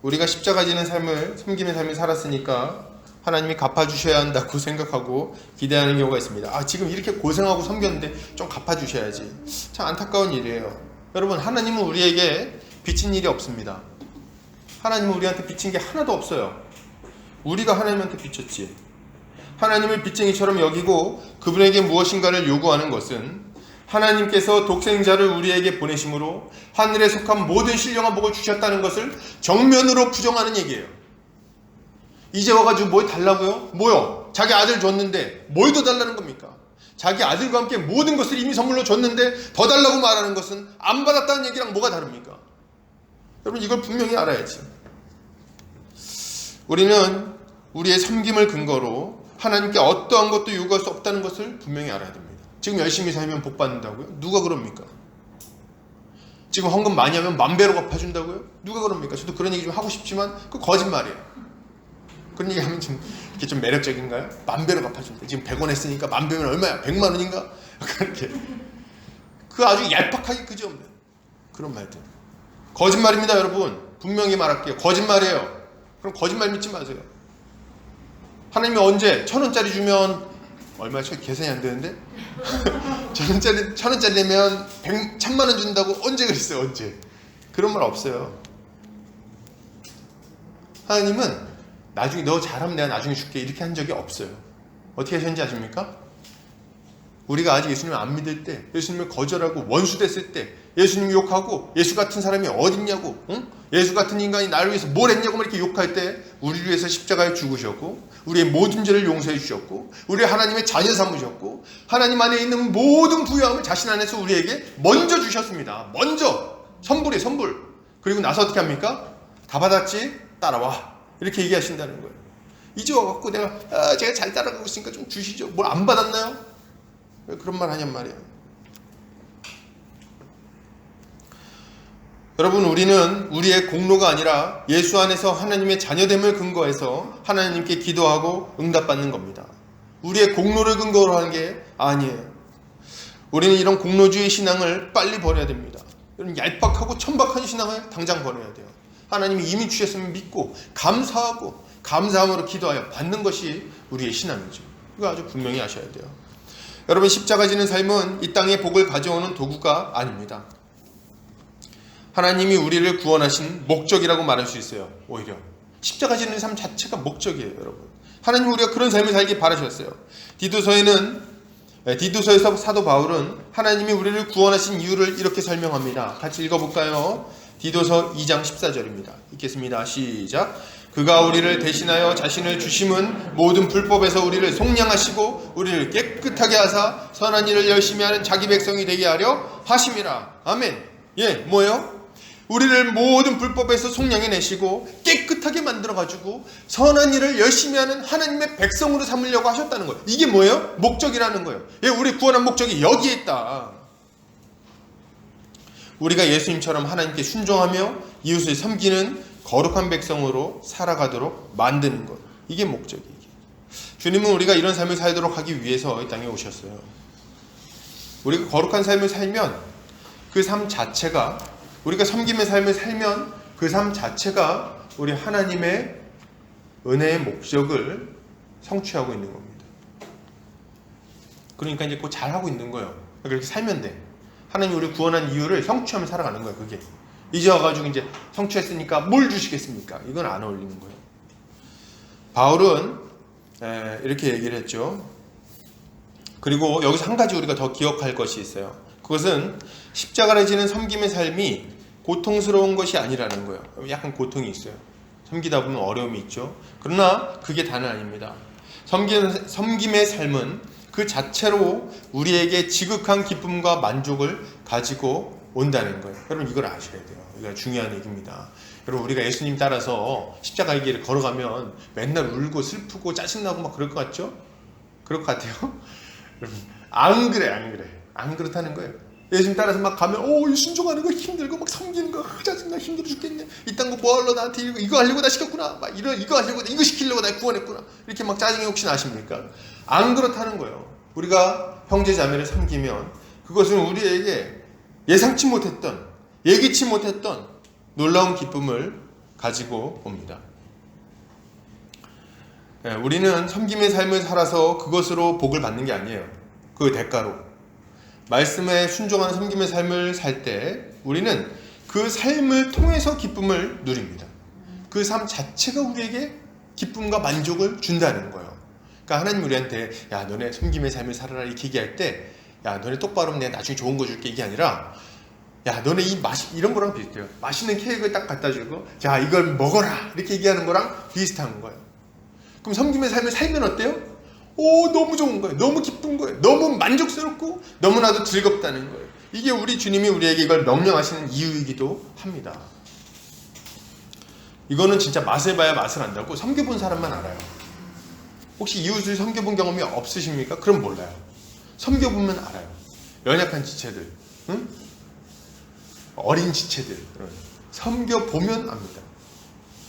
우리가 십자가 지는 삶을, 섬김의 삶을 살았으니까 하나님이 갚아주셔야 한다고 생각하고 기대하는 경우가 있습니다. 지금 이렇게 고생하고 섬겼는데 좀 갚아주셔야지. 참 안타까운 일이에요. 여러분, 하나님은 우리에게 빚진 일이 없습니다. 하나님은 우리한테 빚진 게 하나도 없어요. 우리가 하나님한테 빚졌지. 하나님을 빚쟁이처럼 여기고 그분에게 무엇인가를 요구하는 것은 하나님께서 독생자를 우리에게 보내심으로 하늘에 속한 모든 신령한 복을 주셨다는 것을 정면으로 부정하는 얘기예요. 이제 와가지고 뭘 달라고요? 뭐요? 자기 아들 줬는데 뭘 더 달라는 겁니까? 자기 아들과 함께 모든 것을 이미 선물로 줬는데 더 달라고 말하는 것은 안 받았다는 얘기랑 뭐가 다릅니까? 여러분, 이걸 분명히 알아야지. 우리는 우리의 섬김을 근거로 하나님께 어떠한 것도 요구할 수 없다는 것을 분명히 알아야 됩니다. 지금 열심히 살면 복 받는다고요? 누가 그럽니까? 지금 헌금 많이 하면 만배로 갚아준다고요? 누가 그럽니까? 저도 그런 얘기 좀 하고 싶지만 그 거짓말이에요. 그런 얘기 하면 좀 이렇게 좀 매력적인가요? 만배로 갚아준다. 지금 100원 했으니까 만배면 얼마야? 100만 원인가? 그렇게 그 아주 얄팍하게 그지없는 그런 말들. 거짓말입니다, 여러분. 분명히 말할게요. 거짓말이에요. 그럼 거짓말 믿지 마세요. 하나님이 언제 1,000원짜리 주면 얼마야? 계산이 안 되는데 1,000원짜리 내면 1,000만 원 준다고 언제 그랬어요? 언제? 그런 말 없어요. 하나님은 나중에 너 잘하면 내가 나중에 줄게 이렇게 한 적이 없어요. 어떻게 하셨는지 아십니까? 우리가 아직 예수님을 안 믿을 때, 예수님을 거절하고 원수 됐을 때, 예수님 욕하고 예수 같은 사람이 어딨냐고, 응? 예수 같은 인간이 나를 위해서 뭘 했냐고 이렇게 욕할 때 우리를 위해서 십자가에 죽으셨고 우리의 모든 죄를 용서해 주셨고 우리 하나님의 자녀 삼으셨고 하나님 안에 있는 모든 부유함을 자신 안에서 우리에게 먼저 주셨습니다. 먼저 선불이에요, 선불. 그리고 나서 어떻게 합니까? 다 받았지? 따라와. 이렇게 얘기하신다는 거예요. 이제 와갖고 제가 잘 따라가고 있으니까 좀 주시죠. 뭘 안 받았나요? 왜 그런 말 하냔 말이에요. 여러분, 우리는 우리의 공로가 아니라 예수 안에서 하나님의 자녀됨을 근거해서 하나님께 기도하고 응답받는 겁니다. 우리의 공로를 근거로 하는 게 아니에요. 우리는 이런 공로주의 신앙을 빨리 버려야 됩니다. 이런 얄팍하고 천박한 신앙을 당장 버려야 돼요. 하나님이 이미 주셨으면 믿고 감사하고 감사함으로 기도하여 받는 것이 우리의 신앙이죠. 이거 아주 분명히 아셔야 돼요. 여러분, 십자가 지는 삶은 이 땅에 복을 가져오는 도구가 아닙니다. 하나님이 우리를 구원하신 목적이라고 말할 수 있어요. 오히려 십자가 지는 삶 자체가 목적이에요. 여러분, 하나님 우리가 그런 삶을 살길 바라셨어요. 디도서에서 사도 바울은 하나님이 우리를 구원하신 이유를 이렇게 설명합니다. 같이 읽어볼까요? 디도서 2장 14절입니다. 읽겠습니다. 시작. 그가 우리를 대신하여 자신을 주심은 모든 불법에서 우리를 속량하시고 우리를 깨끗하게 하사 선한 일을 열심히 하는 자기 백성이 되게 하려 하심이라. 아멘. 뭐예요? 우리를 모든 불법에서 속량해내시고 깨끗하게 만들어가지고 선한 일을 열심히 하는 하나님의 백성으로 삼으려고 하셨다는 거예요. 이게 뭐예요? 목적이라는 거예요. 우리 구원한 목적이 여기에 있다. 우리가 예수님처럼 하나님께 순종하며 이웃을 섬기는 거룩한 백성으로 살아가도록 만드는 것. 이게 목적이에요. 주님은 우리가 이런 삶을 살도록 하기 위해서 이 땅에 오셨어요. 우리가 거룩한 삶을 살면 그 삶 자체가, 우리가 섬김의 삶을 살면 그 삶 자체가 우리 하나님의 은혜의 목적을 성취하고 있는 겁니다. 그러니까 이제 꼭 잘하고 있는 거예요. 그렇게 살면 돼. 하나님 우리 구원한 이유를 성취하며 살아가는 거예요. 그게 이제 와가지고 이제 성취했으니까 뭘 주시겠습니까? 이건 안 어울리는 거예요. 바울은 이렇게 얘기를 했죠. 그리고 여기서 한 가지 우리가 더 기억할 것이 있어요. 그것은 십자가를 지는 섬김의 삶이 고통스러운 것이 아니라는 거예요. 약간 고통이 있어요. 섬기다 보면 어려움이 있죠. 그러나 그게 다는 아닙니다. 섬김의 삶은 그 자체로 우리에게 지극한 기쁨과 만족을 가지고 온다는 거예요. 여러분, 이걸 아셔야 돼요. 이거 중요한 얘기입니다. 여러분, 우리가 예수님 따라서 십자가의 길을 걸어가면 맨날 울고 슬프고 짜증나고 막 그럴 것 같죠? 그럴 것 같아요? 여러분, 안 그래. 안 그렇다는 거예요. 예수님 따라서 막 가면 순종하는 거 힘들고 막 섬기는 거 짜증나 힘들어 죽겠네. 이딴 거 뭐하러 나한테 이거 하려고 나 시켰구나. 막 이거 하려고 이거 시키려고 나 구원했구나. 이렇게 막 짜증이 혹시 나십니까? 안 그렇다는 거예요. 우리가 형제 자매를 섬기면 그것은 우리에게 예상치 못했던 예기치 못했던 놀라운 기쁨을 가지고 옵니다. 우리는 섬김의 삶을 살아서 그것으로 복을 받는 게 아니에요. 그 대가로 말씀에 순종하는 섬김의 삶을 살 때 우리는 그 삶을 통해서 기쁨을 누립니다. 그 삶 자체가 우리에게 기쁨과 만족을 준다는 거예요. 그러니까 하나님 우리한테 야 너네 섬김의 삶을 살아라 이렇게 얘기할 때 야 너네 똑바로 하면 내가 나중에 좋은 거 줄게 이게 아니라 야 너네 이런 거랑 비슷해요. 맛있는 케이크를 딱 갖다 주고 자 이걸 먹어라 이렇게 얘기하는 거랑 비슷한 거예요. 그럼 섬김의 삶을 살면 어때요? 너무 좋은 거예요. 너무 기쁜 거예요. 너무 만족스럽고 너무나도 즐겁다는 거예요. 이게 우리 주님이 우리에게 이걸 명령하시는 이유이기도 합니다. 이거는 진짜 맛을 봐야 맛을 안다고 섬겨본 사람만 알아요. 혹시 이웃을 섬겨본 경험이 없으십니까? 그럼 몰라요. 섬겨보면 알아요. 연약한 지체들, 응? 어린 지체들 섬겨보면 압니다.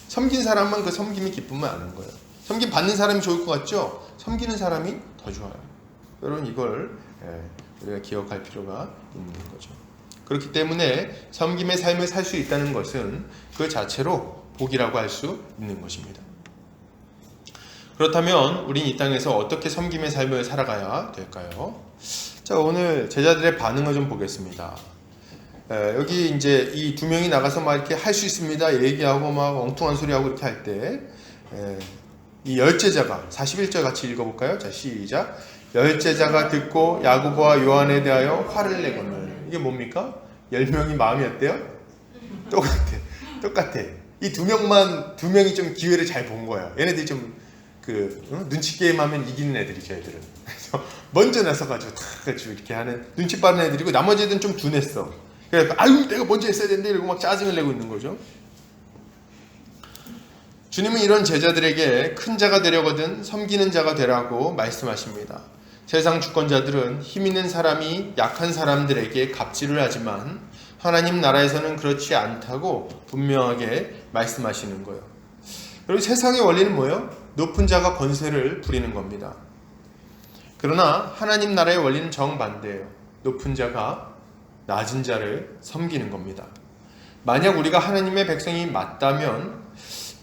섬긴 사람만 그 섬김이 기쁨을 아는 거예요. 섬김 받는 사람이 좋을 것 같죠? 섬기는 사람이 더 좋아요. 여러분 이걸 우리가 기억할 필요가 있는 거죠. 그렇기 때문에 섬김의 삶을 살 수 있다는 것은 그 자체로 복이라고 할 수 있는 것입니다. 그렇다면 우린 이 땅에서 어떻게 섬김의 삶을 살아가야 될까요? 자, 오늘 제자들의 반응을 좀 보겠습니다. 여기 이제 이 두 명이 나가서 막 이렇게 할 수 있습니다 얘기하고 막 엉뚱한 소리 하고 이렇게 할 때 이 열제자가 41절 같이 읽어볼까요? 자 시작. 열제자가 듣고 야고보와 요한에 대하여 화를 내거늘. 이게 뭡니까? 10명이 마음이 어때요? 똑같아. 이 두 명이 좀 기회를 잘 본 거예요. 얘네들이 좀 눈치 게임 하면 이기는 애들이죠, 애들은. 그래서 먼저 나서가지고 이렇게 하는 눈치 빠른 애들이고 나머지 애들은 좀 둔했어. 그래서 아유 내가 먼저 했어야 되는데 이러고 막 짜증을 내고 있는 거죠. 주님은 이런 제자들에게 큰 자가 되려거든 섬기는 자가 되라고 말씀하십니다. 세상 주권자들은 힘 있는 사람이 약한 사람들에게 갑질을 하지만 하나님 나라에서는 그렇지 않다고 분명하게 말씀하시는 거예요. 여러분 세상의 원리는 뭐예요? 높은 자가 권세를 부리는 겁니다. 그러나 하나님 나라의 원리는 정반대예요. 높은 자가 낮은 자를 섬기는 겁니다. 만약 우리가 하나님의 백성이 맞다면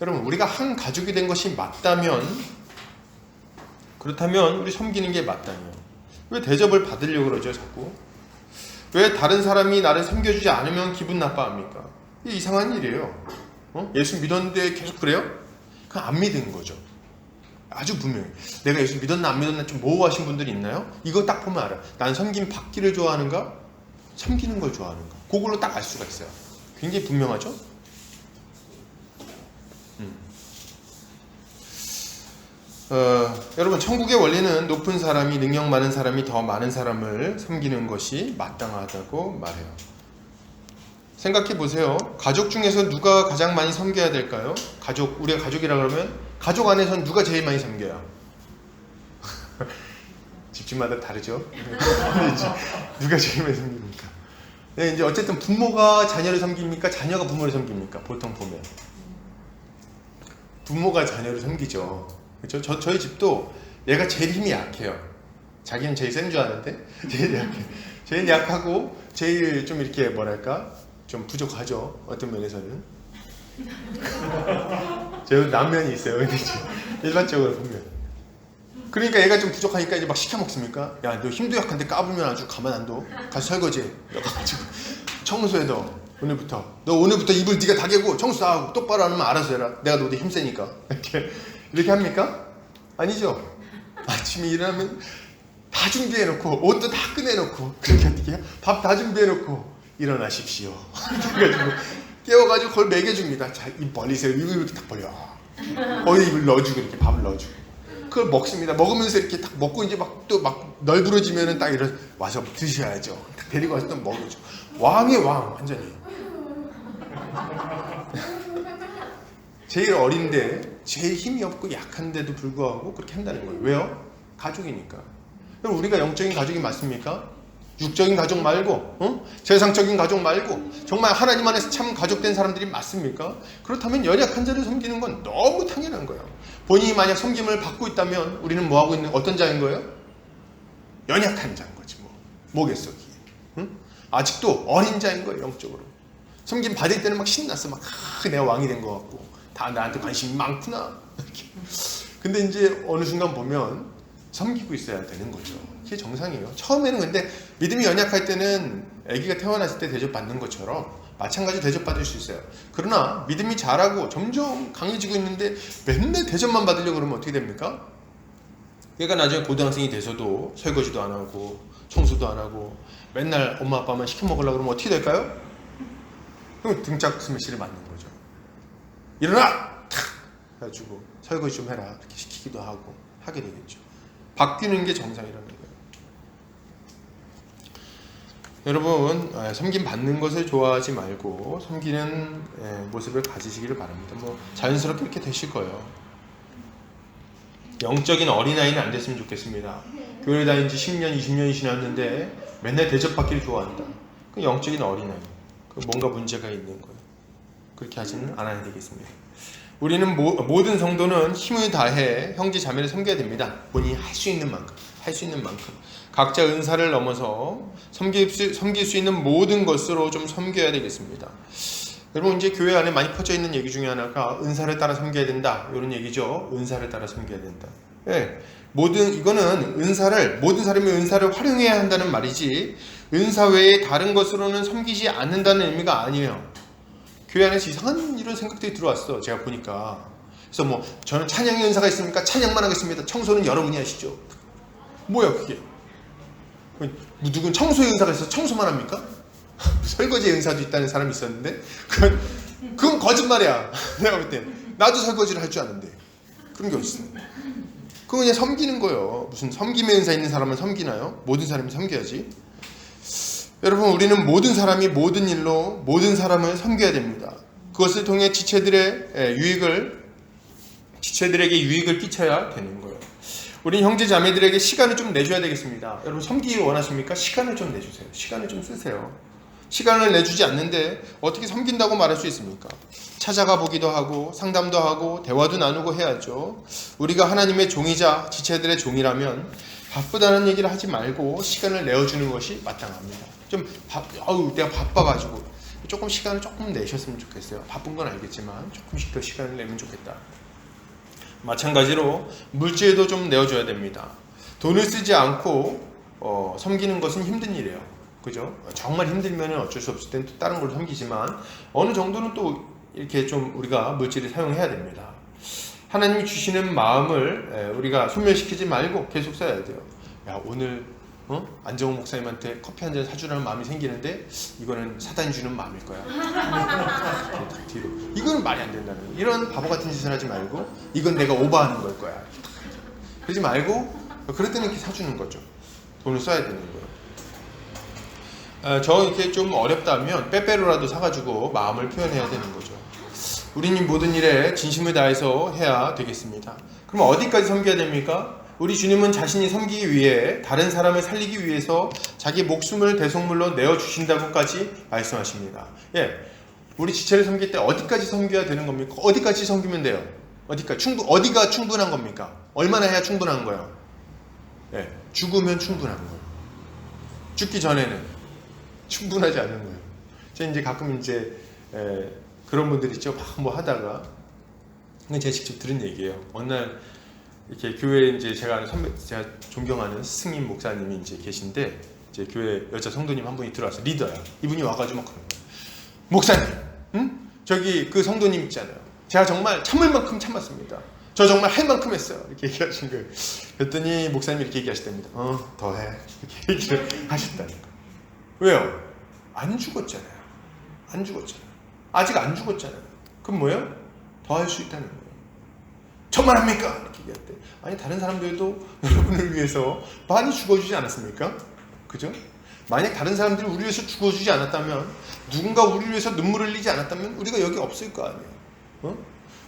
여러분 우리가 한 가족이 된 것이 맞다면 그렇다면 우리 섬기는 게 마땅해요. 왜 대접을 받으려고 그러죠 자꾸? 왜 다른 사람이 나를 섬겨주지 않으면 기분 나빠합니까? 이게 이상한 일이에요. 예수 믿었는데 계속 그래요? 그건 안 믿은 거죠. 아주 분명히 내가 예수 믿었나 안 믿었나 좀 모호하신 분들이 있나요? 이거 딱 보면 알아. 난 섬김 받기를 좋아하는가? 섬기는 걸 좋아하는가? 그걸로 딱 알 수가 있어요. 굉장히 분명하죠? 여러분 천국의 원리는 높은 사람이 능력 많은 사람이 더 많은 사람을 섬기는 것이 마땅하다고 말해요. 생각해 보세요. 가족 중에서 누가 가장 많이 섬겨야 될까요? 우리가 가족이라 그러면 가족 안에서는 누가 제일 많이 섬겨요? 집집마다 다르죠? 누가 제일 많이 섬깁니까? 네, 이제 어쨌든 부모가 자녀를 섬깁니까? 자녀가 부모를 섬깁니까? 보통 보면 부모가 자녀를 섬기죠. 그렇죠? 저희 집도 얘가 제일 힘이 약해요. 자기는 제일 센 줄 아는데 제일 약해. 제일 약하고 제일 좀 이렇게 뭐랄까 좀 부족하죠. 어떤 면에서는. 제가 남면이 있어요. 근데 일반적으로 보면. 그러니까 얘가 좀 부족하니까 이제 막 시켜 먹습니까? 야, 너 힘도 약한데 까불면 아주 가만 안 둬. 가서 설거지. 가지고 청소해 너. 오늘부터 이불 네가 다 개고 청소 다 하고 똑바로 안 하면 알아서 해라. 내가 너한테 힘세니까. 이렇게 합니까? 아니죠. 아침에 일어나면 다 준비해놓고 옷도 다 꺼내놓고 그렇게 어떻게 해요? 밥 다 준비해놓고 일어나십시오. 그래가지고 깨워가지고 그걸 먹여줍니다. 자, 입 벌리세요. 입을 이렇게 딱 벌려. 거기 입을 넣어주고 이렇게 밥을 넣어주고 그걸 먹습니다. 먹으면서 이렇게 딱 먹고 이제 또 막 널브러지면은 딱 이런 와서 드셔야죠. 딱 데리고 와서 또 먹어줘. 왕의 왕 완전히. 제일 어린데 제일 힘이 없고 약한데도 불구하고 그렇게 한다는 거예요. 왜요? 가족이니까. 그럼 우리가 영적인 가족이 맞습니까? 육적인 가족 말고, 세상적인 가족 말고 정말 하나님 안에서 참 가족된 사람들이 맞습니까? 그렇다면 연약한 자를 섬기는 건 너무 당연한 거예요. 본인이 만약 섬김을 받고 있다면 우리는 뭐 하고 있는 어떤 자인 거예요? 연약한 자인 거지 뭐. 뭐겠어 그게. 응? 아직도 어린 자인 거예요. 영적으로. 섬김 받을 때는 막 신났어. 막 내가 왕이 된 것 같고 다 나한테 관심이 많구나. 근데 이제 어느 순간 보면 섬기고 있어야 되는 거죠. 그게 정상이에요. 처음에는 근데 믿음이 연약할 때는 아기가 태어났을 때 대접받는 것처럼 마찬가지로 대접받을 수 있어요. 그러나 믿음이 자라고 점점 강해지고 있는데 맨날 대접만 받으려고 그러면 어떻게 됩니까? 얘가 나중에 고등학생이 돼서도 설거지도 안 하고 청소도 안 하고 맨날 엄마 아빠만 시켜 먹으려고 그러면 어떻게 될까요? 그럼 등짝 스매시를 맞는 거죠. 일어나! 탁! 해가지고 설거지 좀 해라 이렇게 시키기도 하고 하게 되겠죠. 바뀌는 게 정상이라는 거예요. 여러분, 섬김 받는 것을 좋아하지 말고 섬기는 모습을 가지시기를 바랍니다. 뭐 자연스럽게 이렇게 되실 거예요. 영적인 어린아이는 안 됐으면 좋겠습니다. 교회 다닌 지 10년, 20년이 지났는데 맨날 대접받기를 좋아한다. 그 영적인 어린아이. 그 뭔가 문제가 있는 거예요. 그렇게 하지는 않아야 되겠습니다. 우리는 모든 성도는 힘을 다해 형제 자매를 섬겨야 됩니다. 본인이 할 수 있는 만큼, 각자 은사를 넘어서 섬길 수 있는 모든 것으로 좀 섬겨야 되겠습니다. 여러분, 이제 교회 안에 많이 퍼져 있는 얘기 중에 하나가 은사를 따라 섬겨야 된다, 이런 얘기죠. 은사를 따라 섬겨야 된다. 예, 이거는 모든 사람이 은사를 활용해야 한다는 말이지, 은사 외에 다른 것으로는 섬기지 않는다는 의미가 아니에요. 교회 안에서 이상한 이런 생각들이 들어왔어. 제가 보니까. 그래서 뭐 저는 찬양의 은사가 있으니까 찬양만 하겠습니다. 청소는 여러분이 하시죠. 뭐야 그게? 누군 청소의 은사가 있어서 청소만 합니까? 설거지의 은사도 있다는 사람이 있었는데 그건 거짓말이야. 내가 볼 땐 나도 설거지를 할 줄 아는데 그런 게 어딨어. 그건 그냥 섬기는 거예요. 무슨 섬김의 은사 있는 사람은 섬기나요? 모든 사람이 섬겨야지. 여러분, 우리는 모든 사람이 모든 일로 모든 사람을 섬겨야 됩니다. 그것을 통해 지체들에게 유익을 끼쳐야 되는 거예요. 우리 형제 자매들에게 시간을 좀 내줘야 되겠습니다. 여러분, 섬기기 원하십니까? 시간을 좀 내주세요. 시간을 좀 쓰세요. 시간을 내주지 않는데 어떻게 섬긴다고 말할 수 있습니까? 찾아가 보기도 하고 상담도 하고 대화도 나누고 해야죠. 우리가 하나님의 종이자 지체들의 종이라면 바쁘다는 얘기를 하지 말고 시간을 내어주는 것이 마땅합니다. 내가 바빠가지고 조금 시간을 조금 내셨으면 좋겠어요. 바쁜 건 알겠지만 조금씩 더 시간을 내면 좋겠다. 마찬가지로 물질도 좀 내어줘야 됩니다. 돈을 쓰지 않고 섬기는 것은 힘든 일이에요. 그죠? 정말 힘들면 어쩔 수 없을 땐 또 다른 걸 섬기지만 어느 정도는 또 이렇게 좀 우리가 물질을 사용해야 됩니다. 하나님이 주시는 마음을 우리가 소멸시키지 말고 계속 써야 돼요. 야, 오늘 안정훈 목사님한테 커피 한 잔 사주라는 마음이 생기는데 이거는 사단이 주는 마음일 거야. 뒤로. 이건 말이 안 된다는 거야. 이런 바보 같은 짓을 하지 말고 이건 내가 오버하는 걸 거야. 그러지 말고 그럴 때는 이렇게 사주는 거죠. 돈을 써야 되는 거예요. 저 이렇게 좀 어렵다면 빼빼로라도 사가지고 마음을 표현해야 되는 거죠. 우리는 모든 일에 진심을 다해서 해야 되겠습니다. 그럼 어디까지 섬겨야 됩니까? 우리 주님은 자신이 섬기기 위해 다른 사람을 살리기 위해서 자기 목숨을 대속물로 내어주신다고까지 말씀하십니다. 예, 우리 지체를 섬길 때 어디까지 섬겨야 되는 겁니까? 어디까지 섬기면 돼요? 어디가 충분한 겁니까? 얼마나 해야 충분한 거예요? 예, 죽으면 충분한 거예요. 죽기 전에는 충분하지 않은 거예요. 제가 이제 가끔 그런 분들 있죠. 막 뭐 하다가, 이건 제가 직접 들은 얘기예요. 어느 날 이렇게 교회에 이제 제가 존경하는 스승님 목사님이 이제 계신데, 이제 교회 여자 성도님 한 분이 들어와서, 리더야. 이분이 와가지고 막 그런 거예요. 목사님, 저기 그 성도님 있잖아요. 제가 정말 참을 만큼 참았습니다. 저 정말 할 만큼 했어요. 이렇게 얘기하신 거예요. 그랬더니 목사님이 이렇게 얘기하시답니다. 더 해. 이렇게 얘기를 하셨다는 거예요. 왜요? 안 죽었잖아요. 아직 안 죽었잖아요. 그럼 뭐예요? 더 할 수 있다는 거예요. 저만 합니까? 이렇게 얘기할 때, 아니 다른 사람들도 여러분을 위해서 많이 죽어주지 않았습니까? 그죠? 만약 다른 사람들이 우리 위해서 죽어주지 않았다면, 누군가 우리를 위해서 눈물을 흘리지 않았다면 우리가 여기 없을 거 아니에요.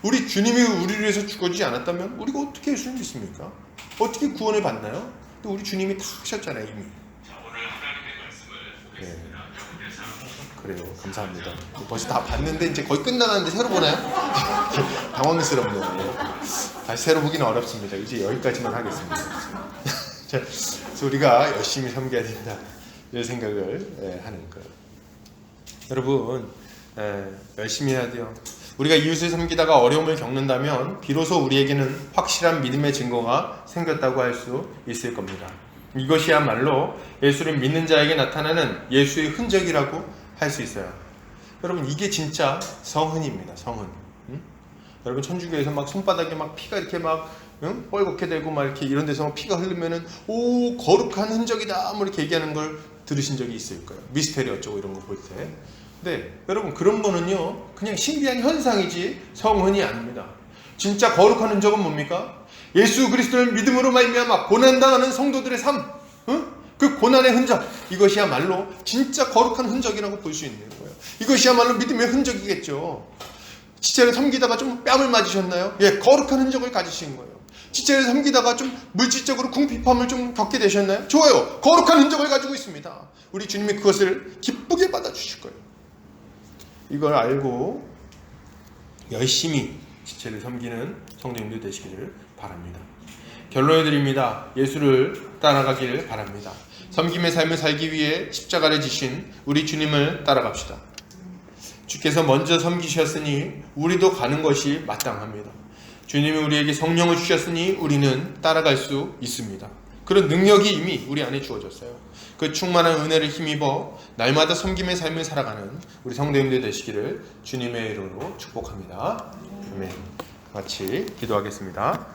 우리 주님이 우리를 위해서 죽어주지 않았다면 우리가 어떻게 예수를 믿습니까? 어떻게 구원을 받나요? 또 우리 주님이 다 하셨잖아요, 이미. 그래요. 감사합니다. 벌써 다 봤는데 이제 거의 끝나가는데 새로 보나요? 당황스럽네요. 다시 새로 보기는 어렵습니다. 이제 여기까지만 하겠습니다. 자, 그래서 우리가 열심히 섬겨야 된다. 이런 생각을 하는 거예요. 여러분, 열심히 해야 돼요. 우리가 이웃을 섬기다가 어려움을 겪는다면 비로소 우리에게는 확실한 믿음의 증거가 생겼다고 할 수 있을 겁니다. 이것이야말로 예수를 믿는 자에게 나타나는 예수의 흔적이라고 할 수 있어요. 여러분, 이게 진짜 성흔입니다. 성흔. 여러분, 천주교에서 막 손바닥에 막 피가 이렇게 막 뻘겋게 되고 막 이렇게 이런 데서 피가 흐르면은 오, 거룩한 흔적이다 뭐 이렇게 얘기하는 걸 들으신 적이 있을 거예요. 미스테리 어쩌고 이런 거 볼 때. 네, 여러분, 그런 거는요 그냥 신비한 현상이지 성흔이 아닙니다. 진짜 거룩한 흔적은 뭡니까? 예수 그리스도를 믿음으로 말미암아 고난당하는 성도들의 삶, 그 고난의 흔적, 이것이야말로 진짜 거룩한 흔적이라고 볼 수 있는 거예요. 이것이야말로 믿음의 흔적이겠죠. 지체를 섬기다가 좀 뺨을 맞으셨나요? 예, 거룩한 흔적을 가지신 거예요. 지체를 섬기다가 좀 물질적으로 궁핍함을 좀 겪게 되셨나요? 좋아요. 거룩한 흔적을 가지고 있습니다. 우리 주님이 그것을 기쁘게 받아주실 거예요. 이걸 알고 열심히 지체를 섬기는 성도님들 되시기를 바랍니다. 결론을 드립니다. 예수를 따라가기를 바랍니다. 섬김의 삶을 살기 위해 십자가를 지신 우리 주님을 따라갑시다. 주께서 먼저 섬기셨으니 우리도 가는 것이 마땅합니다. 주님이 우리에게 성령을 주셨으니 우리는 따라갈 수 있습니다. 그런 능력이 이미 우리 안에 주어졌어요. 그 충만한 은혜를 힘입어 날마다 섬김의 삶을 살아가는 우리 성도님들 되시기를 주님의 이름으로 축복합니다. 아멘. 같이 기도하겠습니다.